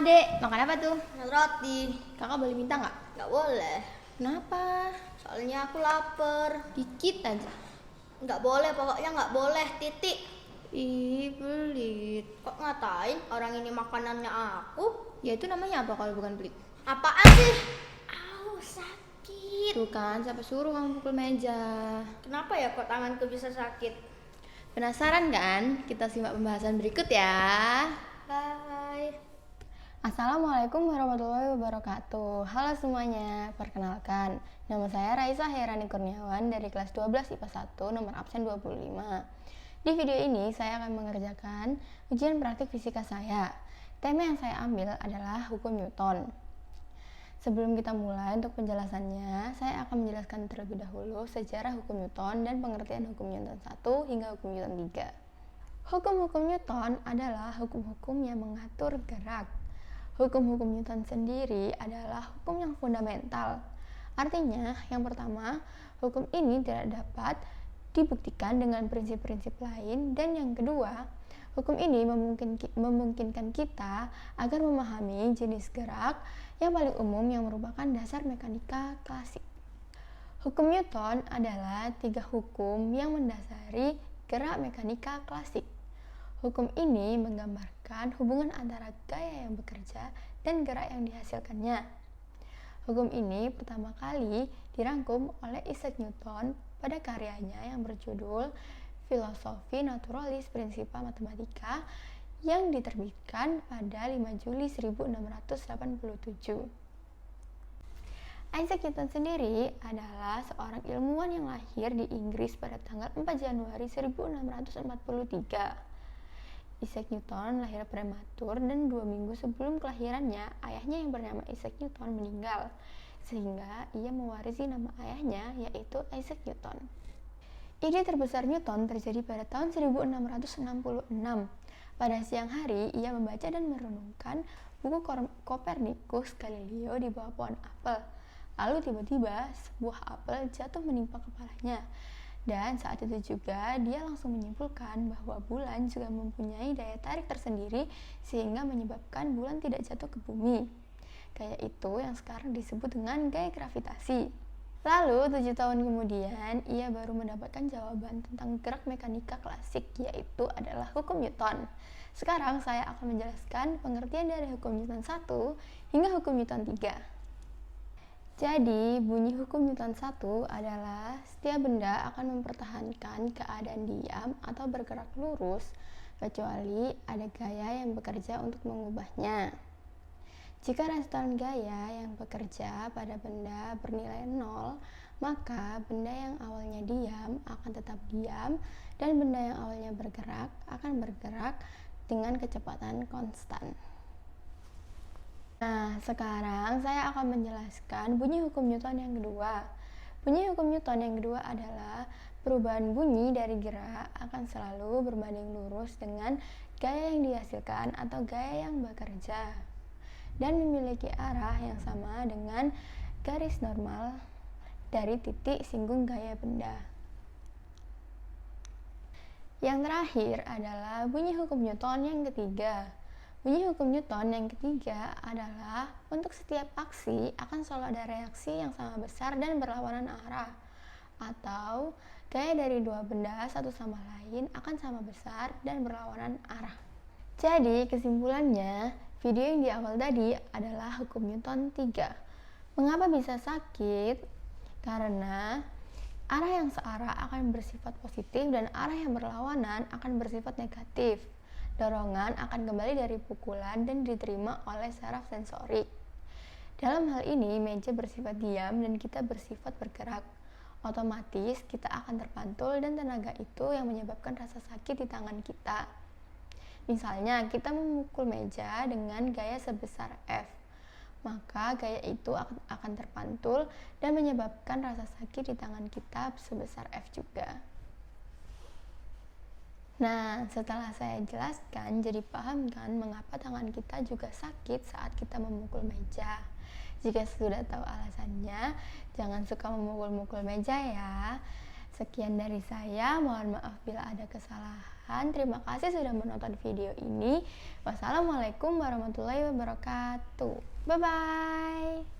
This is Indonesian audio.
Dek, makan apa tuh? Roti. Kakak boleh minta nggak? Nggak boleh. Kenapa? Soalnya aku lapar. Dikit aja. Nggak boleh, pokoknya nggak boleh. Titik. Ih, pelit. Kok ngatain orang ini makanannya aku? Ya itu namanya apa kalau bukan pelit? Apaan sih? Au, sakit. Tuh kan, siapa suruh kamu pukul meja? Kenapa ya kok tanganku bisa sakit? Penasaran kan? Kita simak pembahasan berikut ya. Bye. Assalamualaikum warahmatullahi wabarakatuh. Halo semuanya, perkenalkan nama saya Raisa Herani Kurniawan dari kelas 12 IPA 1 nomor absen 25. Di video ini saya akan mengerjakan ujian praktik fisika saya. Tema yang saya ambil adalah hukum Newton. Sebelum kita mulai untuk penjelasannya, saya akan menjelaskan terlebih dahulu sejarah hukum Newton dan pengertian hukum Newton 1 hingga hukum Newton 3. Hukum-hukum Newton adalah hukum-hukum yang mengatur gerak. Hukum-hukum Newton sendiri adalah hukum yang fundamental. Artinya, yang pertama, hukum ini tidak dapat dibuktikan dengan prinsip-prinsip lain, dan yang kedua, hukum ini memungkinkan kita agar memahami jenis gerak yang paling umum yang merupakan dasar mekanika klasik. Hukum Newton adalah 3 hukum yang mendasari gerak mekanika klasik. Hukum ini menggambarkan hubungan antara gaya yang bekerja dan gerak yang dihasilkannya. Hukum ini pertama kali dirangkum oleh Isaac Newton pada karyanya yang berjudul Philosophiae Naturalis Principia Mathematica yang diterbitkan pada 5 Juli 1687. Isaac Newton sendiri adalah seorang ilmuwan yang lahir di Inggris pada tanggal 4 Januari 1643. Isaac Newton lahir prematur dan 2 minggu sebelum kelahirannya, ayahnya yang bernama Isaac Newton meninggal, sehingga ia mewarisi nama ayahnya, yaitu Isaac Newton. Ide terbesar Newton terjadi pada tahun 1666. Pada siang hari, ia membaca dan merenungkan buku Copernicus Galileo di bawah pohon apel. Lalu tiba-tiba sebuah apel jatuh menimpa kepalanya. Dan saat itu juga dia langsung menyimpulkan bahwa bulan juga mempunyai daya tarik tersendiri sehingga menyebabkan bulan tidak jatuh ke bumi. Gaya itu yang sekarang disebut dengan gaya gravitasi. Lalu 7 tahun kemudian ia baru mendapatkan jawaban tentang gerak mekanika klasik, yaitu adalah hukum Newton. Sekarang saya akan menjelaskan pengertian dari hukum Newton 1 hingga hukum Newton 3. Jadi, bunyi hukum Newton 1 adalah setiap benda akan mempertahankan keadaan diam atau bergerak lurus kecuali ada gaya yang bekerja untuk mengubahnya. Jika resultan gaya yang bekerja pada benda bernilai 0, maka benda yang awalnya diam akan tetap diam dan benda yang awalnya bergerak akan bergerak dengan kecepatan konstan. Nah, sekarang saya akan menjelaskan bunyi hukum Newton yang kedua. Bunyi hukum Newton yang kedua adalah perubahan bunyi dari gerak akan selalu berbanding lurus dengan gaya yang dihasilkan atau gaya yang bekerja dan memiliki arah yang sama dengan garis normal dari titik singgung gaya benda. Yang terakhir adalah bunyi hukum Newton yang ketiga. Bunyi hukum Newton yang ketiga adalah untuk setiap aksi akan selalu ada reaksi yang sama besar dan berlawanan arah, atau gaya dari dua benda satu sama lain akan sama besar dan berlawanan arah. Jadi kesimpulannya, video yang di awal tadi adalah hukum Newton 3. Mengapa bisa sakit? Karena arah yang searah akan bersifat positif dan arah yang berlawanan akan bersifat negatif. Dorongan akan kembali dari pukulan dan diterima oleh saraf sensorik. Dalam hal ini, meja bersifat diam dan kita bersifat bergerak. Otomatis kita akan terpantul dan tenaga itu yang menyebabkan rasa sakit di tangan kita. Misalnya, kita memukul meja dengan gaya sebesar F, maka gaya itu akan terpantul dan menyebabkan rasa sakit di tangan kita sebesar F juga. Nah, setelah saya jelaskan, jadi paham kan mengapa tangan kita juga sakit saat kita memukul meja. Jika sudah tahu alasannya, jangan suka memukul-mukul meja ya. Sekian dari saya, mohon maaf bila ada kesalahan. Terima kasih sudah menonton video ini. Wassalamualaikum warahmatullahi wabarakatuh. Bye-bye.